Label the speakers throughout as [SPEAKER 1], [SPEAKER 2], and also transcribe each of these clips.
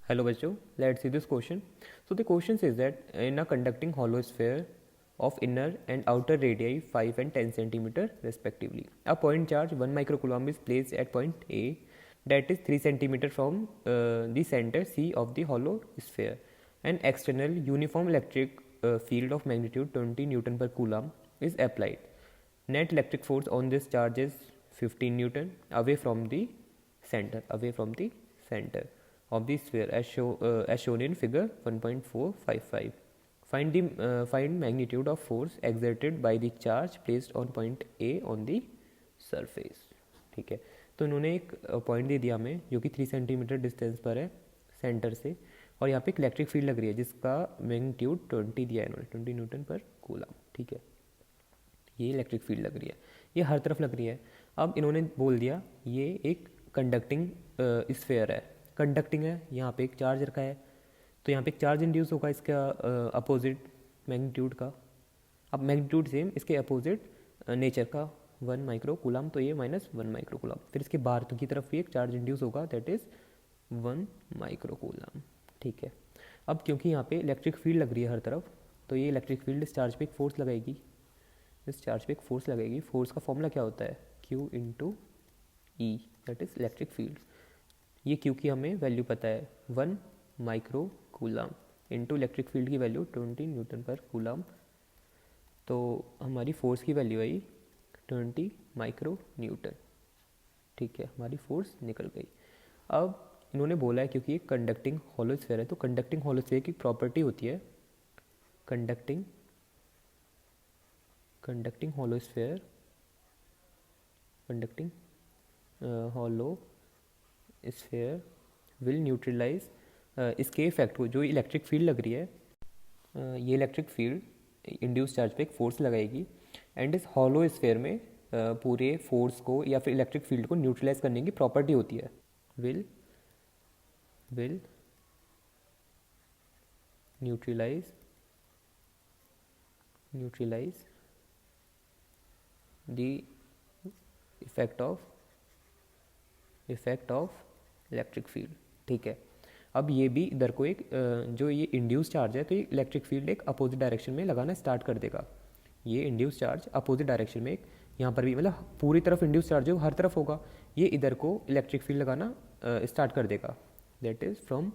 [SPEAKER 1] Hello bachcho, let's see this question. So the question says that in a conducting hollow sphere of inner and outer radii 5 and 10 centimeter respectively, a point charge 1 microcoulomb is placed at point A, that is 3 centimeter from the center C of the hollow sphere. An external uniform electric field of magnitude 20 Newton per coulomb is applied. Net electric force on this charge is 15 Newton away from the center of the sphere as shown in figure 1.455. Find magnitude of force exerted by the charge placed on point A on the surface. ठीक है, तो इन्होंने एक point दे दिया हमें जो कि 3 centimetre distance पर है सेंटर से, और यहाँ पे एक इलेक्ट्रिक फील्ड लग रही है जिसका मैग्नीट्यूड 20 दिया है इन्होंने, 20 न्यूटन पर कूलम. ठीक है, ये इलेक्ट्रिक फील्ड लग रही है, ये हर तरफ लग रही है. अब इन्होंने बोल दिया ये एक कंडक्टिंग स्फेयर है, कंडक्टिंग है, यहाँ पे एक चार्ज रखा है, तो यहाँ पे एक चार्ज इंड्यूस होगा इसका अपोजिट मैग्नीट्यूड का. अब मैग्नीट्यूड सेम, इसके अपोजिट नेचर का 1 माइक्रो कूलम, तो ये -1 माइक्रो कूलम. फिर इसके बाहर की तरफ भी एक चार्ज इंड्यूस होगा दैट इज़ 1 माइक्रो कूलम. ठीक है, अब क्योंकि यहाँ पे इलेक्ट्रिक फील्ड लग रही है हर तरफ, तो ये इलेक्ट्रिक फील्ड इस चार्ज पे एक फोर्स लगाएगी, इस चार्ज पे एक फोर्स लगेगी. फोर्स का फॉर्मूला क्या होता है? Q into E, that is electric field. ये Q की हमें वैल्यू पता है 1 micro coulomb into electric field की वैल्यू 20 न्यूटन पर कूलम, तो हमारी फोर्स की वैल्यू आई 20 माइक्रो न्यूटन. ठीक है, हमारी फोर्स निकल गई. अब इन्होंने बोला है क्योंकि ये कंडक्टिंग हॉलो स्फीयर है, तो कंडक्टिंग हॉलो स्फीयर की प्रॉपर्टी होती है conducting hollow sphere, conducting hollow sphere will neutralize इसके इफेक्ट को, जो इलेक्ट्रिक फील्ड लग रही है, ये इलेक्ट्रिक फील्ड इंड्यूस चार्ज पे एक फोर्स लगाएगी एंड इस हॉलो स्फीयर में पूरे फोर्स को या फिर इलेक्ट्रिक फील्ड को न्यूट्रलाइज करने की प्रॉपर्टी होती है. Will neutralise the effect of electric field. ठीक है, अब ये भी इधर को एक जो ये इंड्यूस चार्ज है, तो ये इलेक्ट्रिक फील्ड एक अपोजिट डायरेक्शन में लगाना स्टार्ट कर देगा. ये इंड्यूस चार्ज अपोजिट डायरेक्शन में, एक यहाँ पर भी मतलब पूरी तरफ इंड्यूस चार्ज है वो हर तरफ होगा, ये इधर को इलेक्ट्रिक फील्ड लगाना स्टार्ट कर देगा. That is from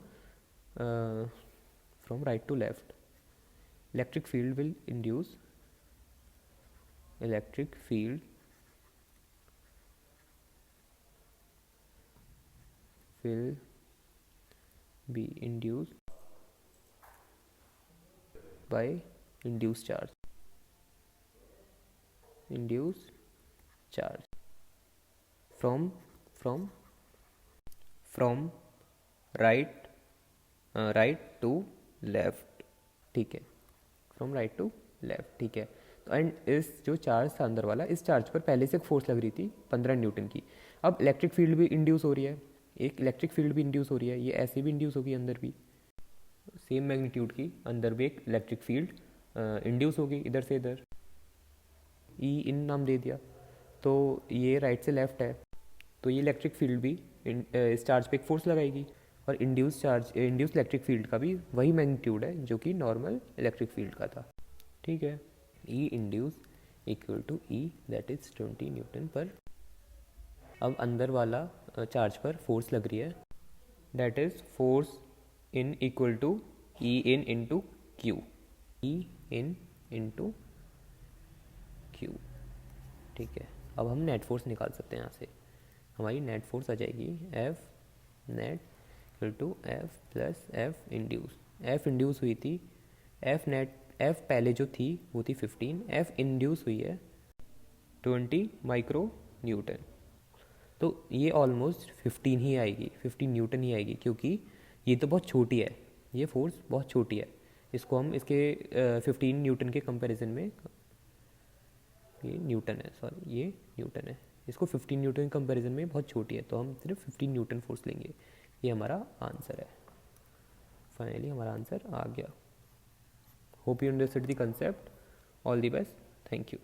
[SPEAKER 1] right to left. Electric field will induce electric field will be induced by induced charge from right to left. ठीक है, from right to left. ठीक है, एंड इस जो चार्ज था अंदर वाला, इस चार्ज पर पहले से एक फोर्स लग रही थी 15 न्यूटन की. अब इलेक्ट्रिक फील्ड भी इंड्यूस हो रही है, एक इलेक्ट्रिक फील्ड भी इंड्यूस हो रही है, ये ऐसे भी इंड्यूस होगी, अंदर भी सेम मैग्नीट्यूड की, अंदर भी एक इलेक्ट्रिक फील्ड इंड्यूस होगी इधर से इधर. ई इन नाम दे दिया, तो ये राइट से लेफ्ट है, तो ये इलेक्ट्रिक फील्ड भी इस चार्ज पे एक फोर्स लगाएगी, और इंड्यूस इलेक्ट्रिक फील्ड का भी वही मैग्नीट्यूड है जो कि नॉर्मल इलेक्ट्रिक फील्ड का था. ठीक है, E induce equal to E that is 20 newton per. अब अंदर वाला चार्ज पर फोर्स लग रही है, that is force in equal to E in into q, E in into q. ठीक है, अब हम नेट फोर्स निकाल सकते हैं. यहाँ से हमारी नेट फोर्स आ जाएगी F net equal to F plus F induce. F induce हुई थी, F नेट, F पहले जो थी वो थी 15, F इंड्यूस हुई है 20 माइक्रो न्यूटन, तो ये ऑलमोस्ट 15 ही आएगी, 15 न्यूटन ही आएगी, क्योंकि ये तो बहुत छोटी है, ये फोर्स बहुत छोटी है. इसको हम इसके 15 न्यूटन के कंपैरिजन में, ये न्यूटन है, सॉरी ये न्यूटन है, इसको 15 न्यूटन के कंपैरिजन में बहुत छोटी है, तो हम सिर्फ 15 न्यूटन फोर्स लेंगे. ये हमारा आंसर है. फाइनली हमारा आंसर आ गया. Hope you understood the concept. All the best. Thank you.